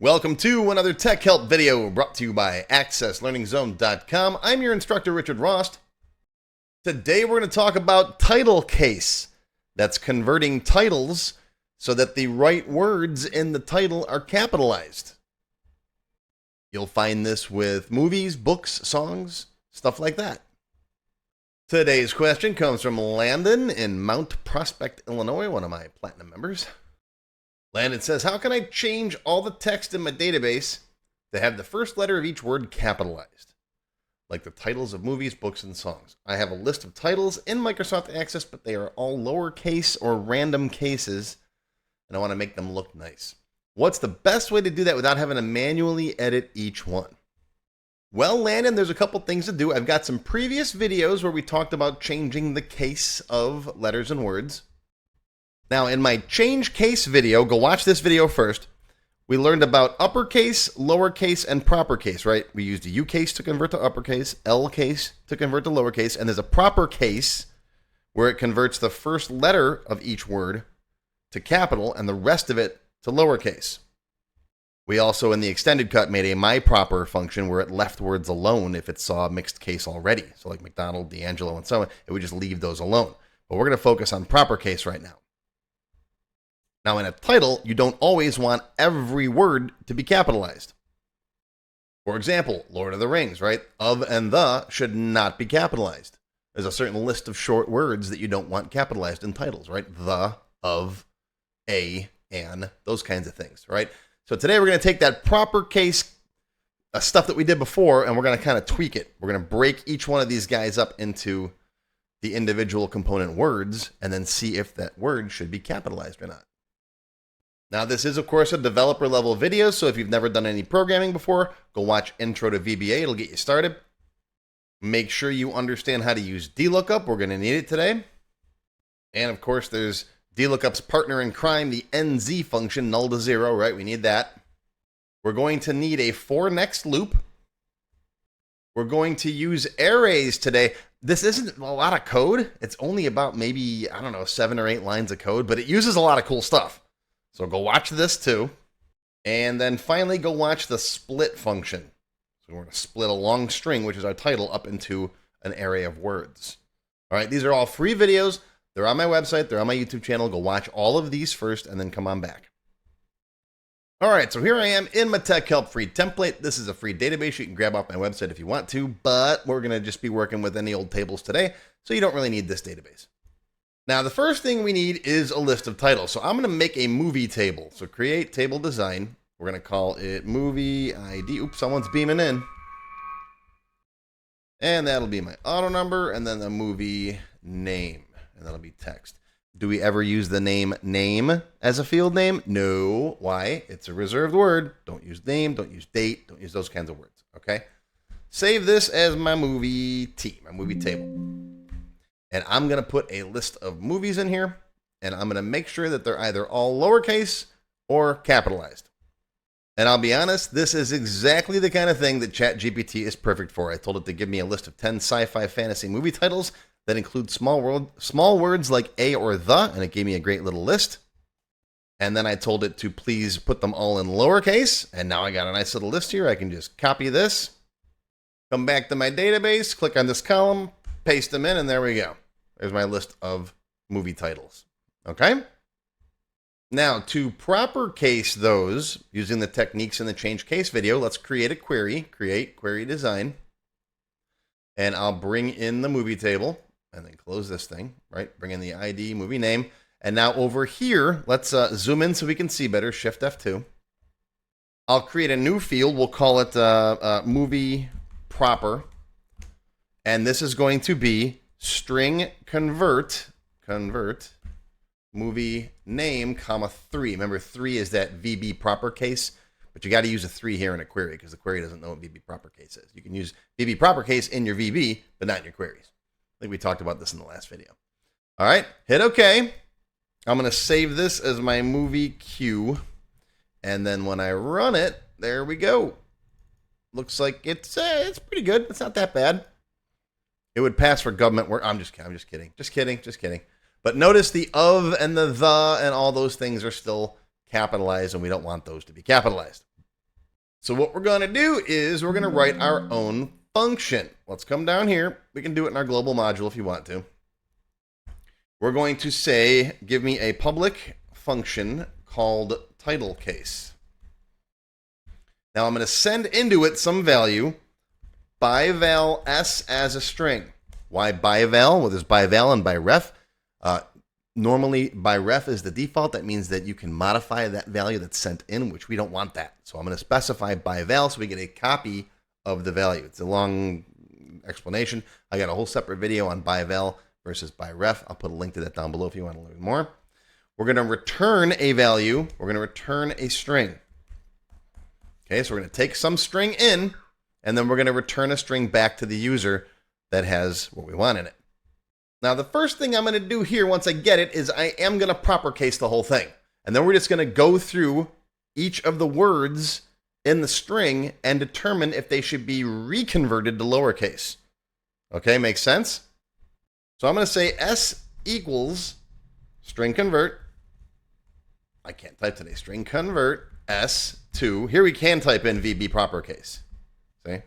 Welcome to another Tech Help video brought to you by AccessLearningZone.com. I'm your instructor, Richard Rost. Today we're going to talk about title case. That's converting titles so that the right words in the title are capitalized. You'll find this with movies, books, songs, stuff like that. Today's question comes from Landon in Mount Prospect, Illinois, one of my platinum members. Landon says, how can I change all the text in my database to have the first letter of each word capitalized? Like the titles of movies, books, and songs. I have a list of titles in Microsoft Access, but they are all lowercase or random cases, and I want to make them look nice. What's the best way to do that without having to manually edit each one? Well, Landon, there's a couple things to do. I've got some previous videos where we talked about changing the case of letters and words. Now, in my change case video, go watch this video first. We learned about uppercase, lowercase, and proper case, right? We used a U case to convert to uppercase, L case to convert to lowercase, and there's a proper case where it converts the first letter of each word to capital and the rest of it to lowercase. We also, in the extended cut, made a myProper function where it left words alone if it saw a mixed case already. So like McDonald, D'Angelo, and so on, it would just leave those alone. But we're going to focus on proper case right now. Now, in a title, you don't always want every word to be capitalized. For example, Lord of the Rings, right? Of and the should not be capitalized. There's a certain list of short words that you don't want capitalized in titles, right? The, of, a, and, those kinds of things, right? So today we're going to take that proper case stuff that we did before, and we're going to kind of tweak it. We're going to break each one of these guys up into the individual component words, and then see if that word should be capitalized or not. Now, this is, of course, a developer-level video, so if you've never done any programming before, go watch Intro to VBA. It'll get you started. Make sure you understand how to use Dlookup. We're going to need it today. And, of course, there's Dlookup's partner in crime, the NZ function, null to zero, right? We need that. We're going to need a for next loop. We're going to use arrays today. This isn't a lot of code. It's only about maybe, 7 or 8 lines of code, but it uses a lot of cool stuff. So go watch this too. And then finally go watch the split function. So we're going to split a long string, which is our title, up into an array of words. All right, these are all free videos. They're on my website. They're on my YouTube channel. Go watch all of these first and then come on back. All right, so here I am in my Tech Help free template. This is a free database you can grab off my website if you want to, but we're going to just be working with any old tables today, so you don't really need this database. Now, the first thing we need is a list of titles. So I'm going to make a movie table. So create table design. We're going to call it movie ID. Oops, someone's beaming in. And that'll be my auto number and then the movie name. And that'll be text. Do we ever use the name as a field name? No. Why? It's a reserved word. Don't use name, don't use date, don't use those kinds of words. Okay? Save this as my movie my movie table. And I'm going to put a list of movies in here, and I'm going to make sure that they're either all lowercase or capitalized. And I'll be honest, this is exactly the kind of thing that ChatGPT is perfect for. I told it to give me a list of 10 sci-fi fantasy movie titles that include small words like a or the, and it gave me a great little list. And then I told it to please put them all in lowercase, and now I got a nice little list here. I can just copy this, come back to my database, click on this column, paste them in, and there we go. There's my list of movie titles. Okay? Now, to proper case those, using the techniques in the change case video, let's create a query. Create query design. And I'll bring in the movie table, and then close this thing, right? Bring in the ID, movie name. And now over here, let's zoom in so we can see better. Shift F2. I'll create a new field. We'll call it movie proper. And this is going to be string convert movie name, comma 3. Remember, 3 is that VB proper case, but you got to use a 3 here in a query because the query doesn't know what VB proper case is. You can use VB proper case in your VB, but not in your queries. I think we talked about this in the last video. All right, hit OK. I'm going to save this as my movie queue, and then when I run it, there we go. Looks like it's pretty good. It's not that bad. It would pass for government work. I'm just kidding. But notice the of and the and all those things are still capitalized, and we don't want those to be capitalized. So what we're going to do is we're going to write our own function. Let's come down here. We can do it in our global module if you want to. We're going to say, give me a public function called title case. Now I'm going to send into it some value, byval s as a string. Why byval? Well, there's byval and byref. Normally, byref is the default. That means that you can modify that value that's sent in, which we don't want that. So I'm going to specify byval so we get a copy of the value. It's a long explanation. I got a whole separate video on byval versus byref. I'll put a link to that down below if you want to learn more. We're going to return a value. We're going to return a string. Okay, so we're going to take some string in, and then we're going to return a string back to the user that has what we want in it. Now, the first thing I'm going to do here once I get it is I am going to proper case the whole thing. And then we're just going to go through each of the words in the string and determine if they should be reconverted to lowercase. Okay, makes sense? So I'm going to say s equals string convert. I can't type today. String convert s to, here we can type in VB proper case. See?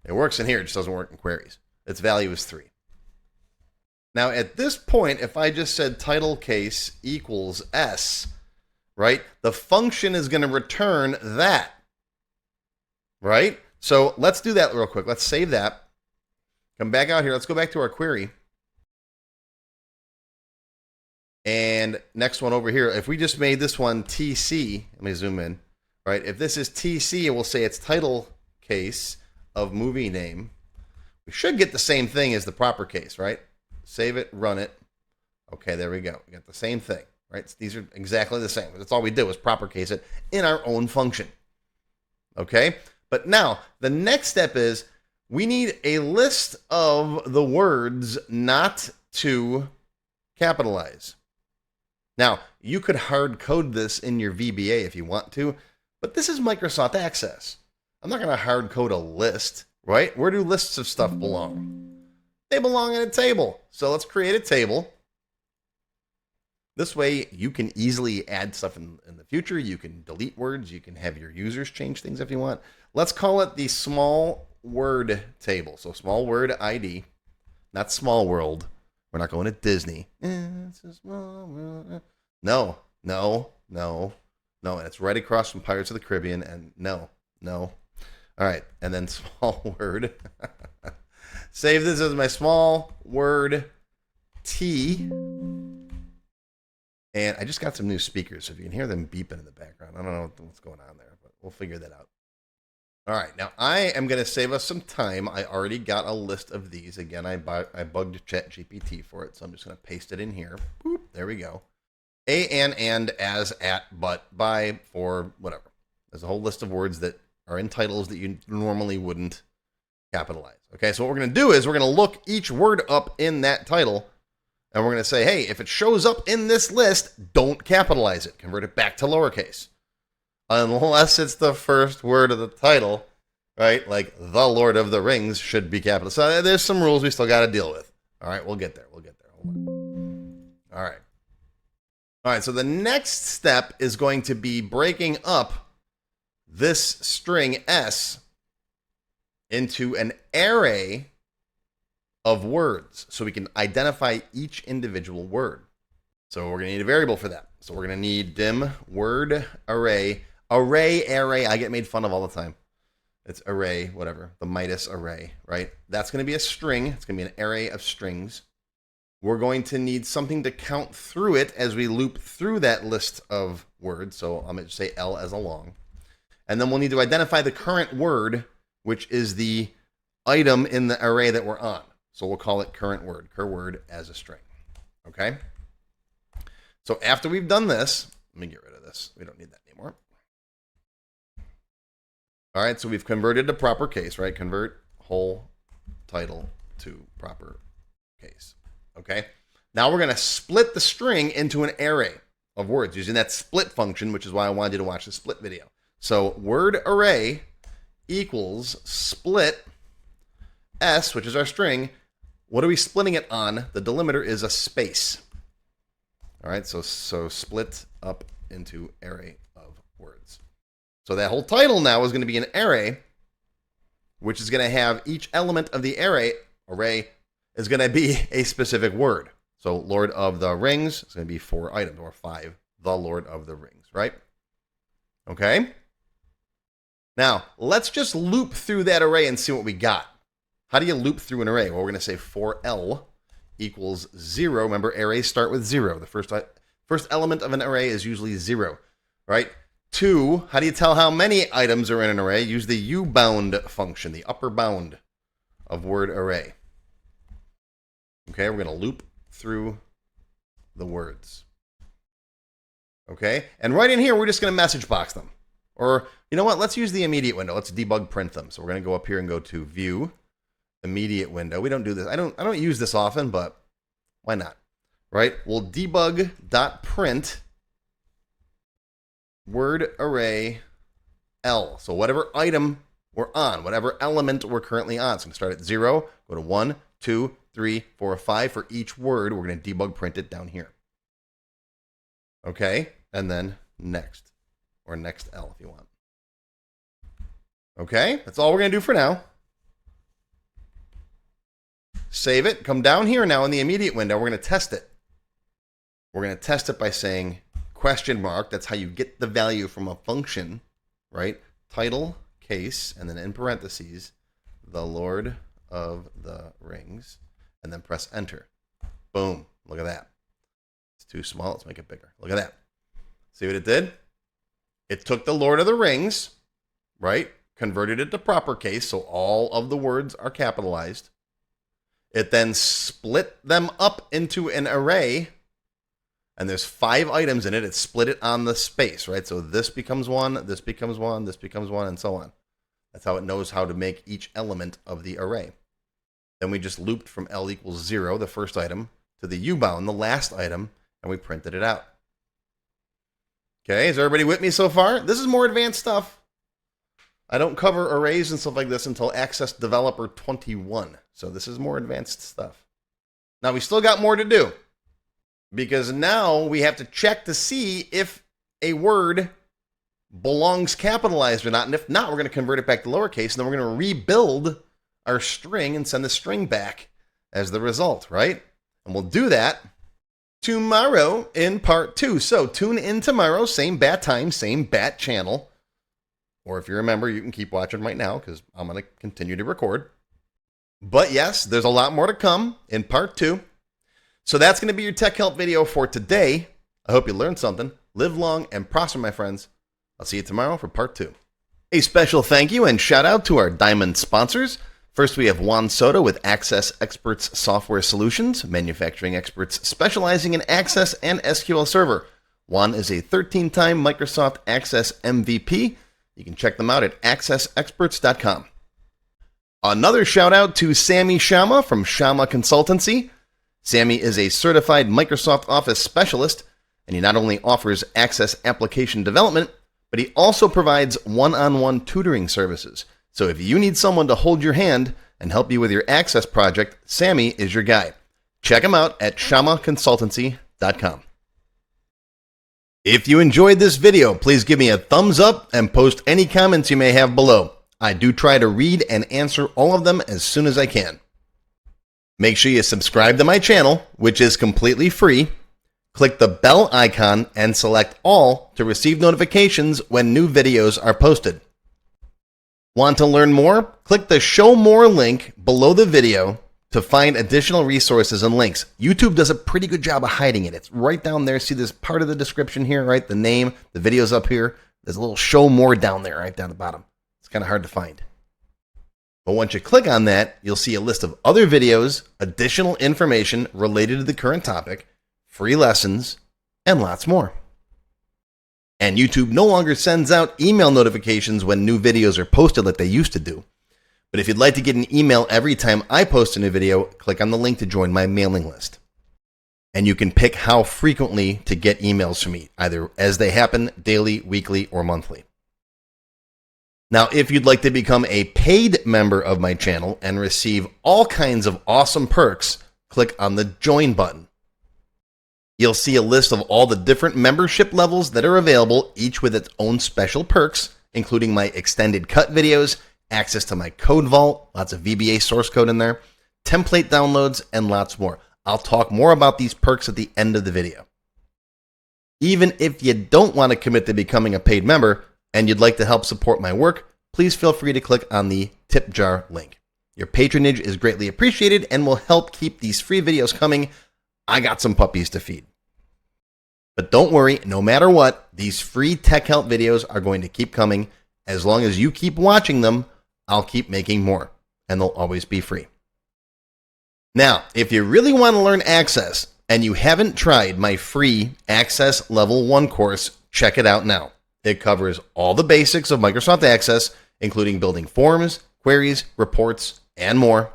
It works in here, it just doesn't work in queries. Its value is 3. Now, at this point, if I just said title case equals s, right, the function is going to return that, right? So let's do that real quick. Let's save that. Come back out here. Let's go back to our query. And next one over here, if we just made this one TC, let me zoom in, right? If this is TC, we'll say it's title case of movie name. We should get the same thing as the proper case, right? Save it, run it. Okay, there we go. We got the same thing, right? These are exactly the same. That's all we did was proper case it in our own function. Okay, but now the next step is we need a list of the words not to capitalize. Now, you could hard code this in your VBA if you want to, but this is Microsoft Access. I'm not going to hard code a list, right? Where do lists of stuff belong? They belong in a table. So let's create a table. This way you can easily add stuff in the future. You can delete words. You can have your users change things if you want. Let's call it the small word table. So small word ID, not small world. We're not going to Disney. It's a small world. No. And it's right across from Pirates of the Caribbean. And no. All right. And then small word. Save this as my small word T. And I just got some new speakers, so if you can hear them beeping in the background, I don't know what's going on there, but we'll figure that out. All right, now I am going to save us some time. I already got a list of these. Again, I bugged ChatGPT for it, so I'm just going to paste it in here. Boop, there we go. And, as, at, but, by, for, whatever. There's a whole list of words that are in titles that you normally wouldn't capitalize. Okay, so what we're going to do is we're going to look each word up in that title, and we're going to say, hey, if it shows up in this list, don't capitalize it. Convert it back to lowercase. Unless it's the first word of the title, right? Like the Lord of the Rings should be capitalized. So there's some rules we still got to deal with. All right, we'll get there. Hold on. All right, so the next step is going to be breaking up this string S into an array of words so we can identify each individual word. So we're going to need a variable for that. So we're going to need dim word array. Array. I get made fun of all the time. It's array, whatever. The Midas array, right? That's going to be a string. It's going to be an array of strings. We're going to need something to count through it as we loop through that list of words. So I'm going to say L as a long. And then we'll need to identify the current word, which is the item in the array that we're on. So we'll call it current word, cur word as a string. Okay? So after we've done this, let me get rid of this. We don't need that anymore. All right, so we've converted to proper case, right? Convert whole title to proper case. Okay? Now we're going to split the string into an array of words using that split function, which is why I wanted you to watch the split video. So word array equals split S, which is our string. What are we splitting it on? The delimiter is a space. All right, so split up into array of words. So that whole title now is going to be an array, which is going to have each element of the array is going to be a specific word. So Lord of the Rings is going to be 4 items, or 5, the Lord of the Rings, right? Okay? Now, let's just loop through that array and see what we got. How do you loop through an array? Well, we're going to say for L equals 0. Remember, arrays start with 0. The first element of an array is usually 0, right? 2, how do you tell how many items are in an array? Use the ubound function, the upper bound of word array. Okay, we're going to loop through the words. Okay, and right in here, we're just going to message box them. Or, you know what, let's use the immediate window. Let's debug print them. So we're going to go up here and go to View, Immediate Window. We don't do this. I don't use this often, but why not? Right? We'll debug.print word array L. So whatever item we're on, whatever element we're currently on. So I'm going to start at 0, go to 1, 2, 3, 4, 5 for each word. We're going to debug print it down here. Okay, and then next, or next L if you want. Okay, that's all we're going to do for now. Save it, come down here now in the immediate window. We're going to test it. We're going to test it by saying question mark. That's how you get the value from a function, right? Title, case, and then in parentheses, the Lord of the Rings, and then press enter. Boom, look at that. It's too small, let's make it bigger. Look at that. See what it did? It took the Lord of the Rings, right? Converted it to proper case, so all of the words are capitalized. It then split them up into an array, and there's 5 items in it. It split it on the space, right? So this becomes 1, this becomes 1, this becomes 1, and so on. That's how it knows how to make each element of the array. Then we just looped from L equals 0, the first item, to the ubound, the last item, and we printed it out. Okay, is everybody with me so far? This is more advanced stuff. I don't cover arrays and stuff like this until Access Developer 21. So this is more advanced stuff. Now we still got more to do, because now we have to check to see if a word belongs capitalized or not. And if not, we're going to convert it back to lowercase, and then we're going to rebuild our string and send the string back as the result, right? And we'll do that tomorrow in part 2. So tune in tomorrow, same bat time, same bat channel. Or if you remember, you can keep watching right now because I'm going to continue to record. But yes, there's a lot more to come in part 2. So that's going to be your tech help video for today. I hope you learned something. Live long and prosper, my friends. I'll see you tomorrow for part 2. A special thank you and shout out to our diamond sponsors. First, we have Juan Soto with Access Experts Software Solutions, manufacturing experts specializing in Access and SQL Server. Juan is a 13-time Microsoft Access MVP. You can check them out at accessexperts.com. Another shout out to Sammy Shama from Shama Consultancy. Sammy is a certified Microsoft Office specialist, and he not only offers Access application development, but he also provides one-on-one tutoring services. So if you need someone to hold your hand and help you with your Access project, Sammy is your guy. Check him out at shamaconsultancy.com. If you enjoyed this video, please give me a thumbs up and post any comments you may have below. I do try to read and answer all of them as soon as I can. Make sure you subscribe to my channel, which is completely free. Click the bell icon and select all to receive notifications when new videos are posted. Want to learn more? Click the Show More link below the video to find additional resources and links. YouTube does a pretty good job of hiding it. It's right down there. See this part of the description here, right? The name, the video's up here. There's a little Show More down there, right down the bottom. It's kind of hard to find. But once you click on that, you'll see a list of other videos, additional information related to the current topic, free lessons, and lots more. And YouTube no longer sends out email notifications when new videos are posted like they used to do. But if you'd like to get an email every time I post a new video, click on the link to join my mailing list. And you can pick how frequently to get emails from me, either as they happen, daily, weekly, or monthly. Now, if you'd like to become a paid member of my channel and receive all kinds of awesome perks, click on the Join button. You'll see a list of all the different membership levels that are available, each with its own special perks, including my extended cut videos, access to my code vault, lots of VBA source code in there, template downloads, and lots more. I'll talk more about these perks at the end of the video. Even if you don't want to commit to becoming a paid member and you'd like to help support my work, please feel free to click on the tip jar link. Your patronage is greatly appreciated and will help keep these free videos coming. I got some puppies to feed. But don't worry, no matter what, these free tech help videos are going to keep coming. As long as you keep watching them, I'll keep making more, and they'll always be free. Now, if you really want to learn Access and you haven't tried my free Access Level 1 course, check it out now. It covers all the basics of Microsoft Access, including building forms, queries, reports, and more.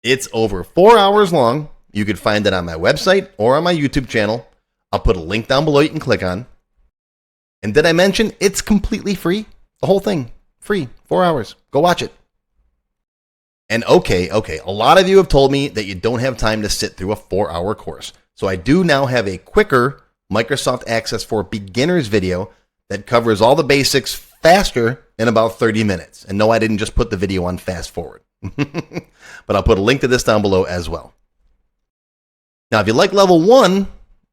It's over 4 hours long. You can find it on my website or on my YouTube channel. I'll put a link down below you can click on. And did I mention it's completely free? The whole thing, free, 4 hours. Go watch it. And okay, a lot of you have told me that you don't have time to sit through a 4-hour course. So I do now have a quicker Microsoft Access for Beginners video that covers all the basics faster in about 30 minutes. And no, I didn't just put the video on fast forward. But I'll put a link to this down below as well. Now, if you like level 1,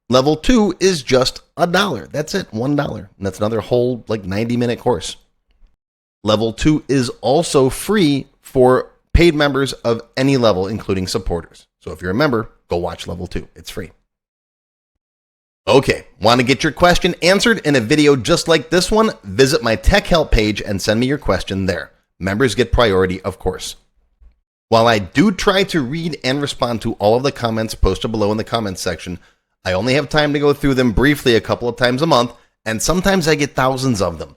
level 2 is just $1. That's it, $1. And that's another whole 90-minute course. Level 2 is also free for paid members of any level, including supporters. So if you're a member, go watch level 2. It's free. Okay, want to get your question answered in a video just like this one? Visit my tech help page and send me your question there. Members get priority, of course. While I do try to read and respond to all of the comments posted below in the comments section, I only have time to go through them briefly a couple of times a month, and sometimes I get thousands of them.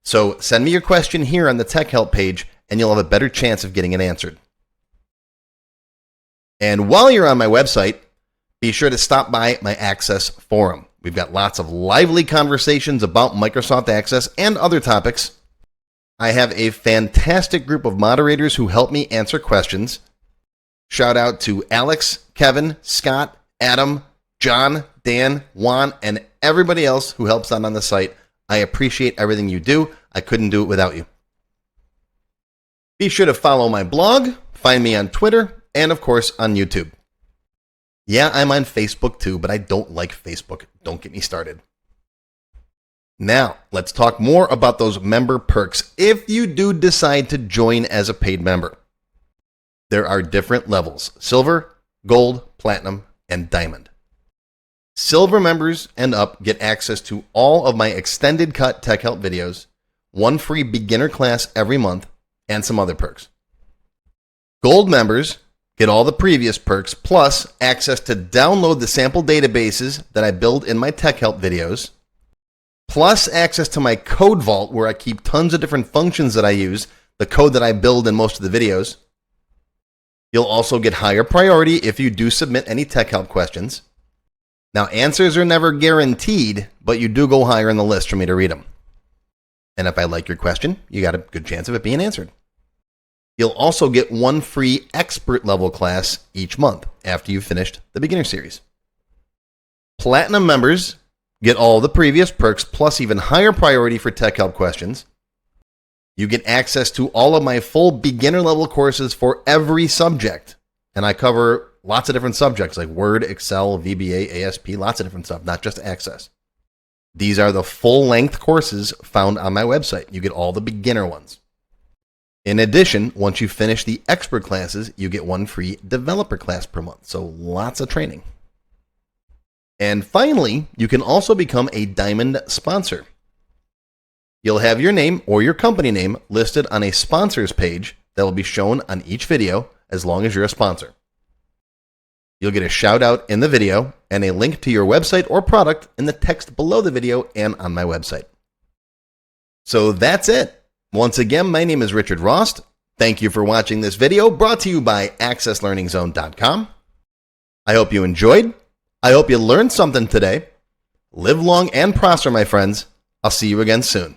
So send me your question here on the tech help page, and you'll have a better chance of getting it answered. And while you're on my website, be sure to stop by my Access forum. We've got lots of lively conversations about Microsoft Access and other topics. I have a fantastic group of moderators who help me answer questions. Shout out to Alex, Kevin, Scott, Adam, John, Dan, Juan, and everybody else who helps out on the site. I appreciate everything you do. I couldn't do it without you. Be sure to follow my blog, find me on Twitter, and of course on YouTube. Yeah, I'm on Facebook too, but I don't like Facebook. Don't get me started. Now, let's talk more about those member perks if you do decide to join as a paid member. There are different levels: silver, gold, platinum, and diamond. Silver members and up get access to all of my extended cut tech help videos, one free beginner class every month, and some other perks. Gold members get all the previous perks, plus access to download the sample databases that I build in my tech help videos, plus access to my code vault where I keep tons of different functions that I use, the code that I build in most of the videos. You'll also get higher priority if you do submit any tech help questions. Now, answers are never guaranteed, but you do go higher in the list for me to read them. And if I like your question, you got a good chance of it being answered. You'll also get one free expert level class each month after you've finished the beginner series. Platinum members get all the previous perks plus even higher priority for tech help questions. You get access to all of my full beginner level courses for every subject. And I cover lots of different subjects like Word, Excel, VBA, ASP, lots of different stuff, not just Access. These are the full-length courses found on my website. You get all the beginner ones. In addition, once you finish the expert classes, you get one free developer class per month. So lots of training. And finally, you can also become a Diamond sponsor. You'll have your name or your company name listed on a sponsors page that will be shown on each video as long as you're a sponsor. You'll get a shout out in the video and a link to your website or product in the text below the video and on my website. So that's it. Once again, my name is Richard Rost. Thank you for watching this video brought to you by accesslearningzone.com. I hope you enjoyed. I hope you learned something today. Live long and prosper, my friends. I'll see you again soon.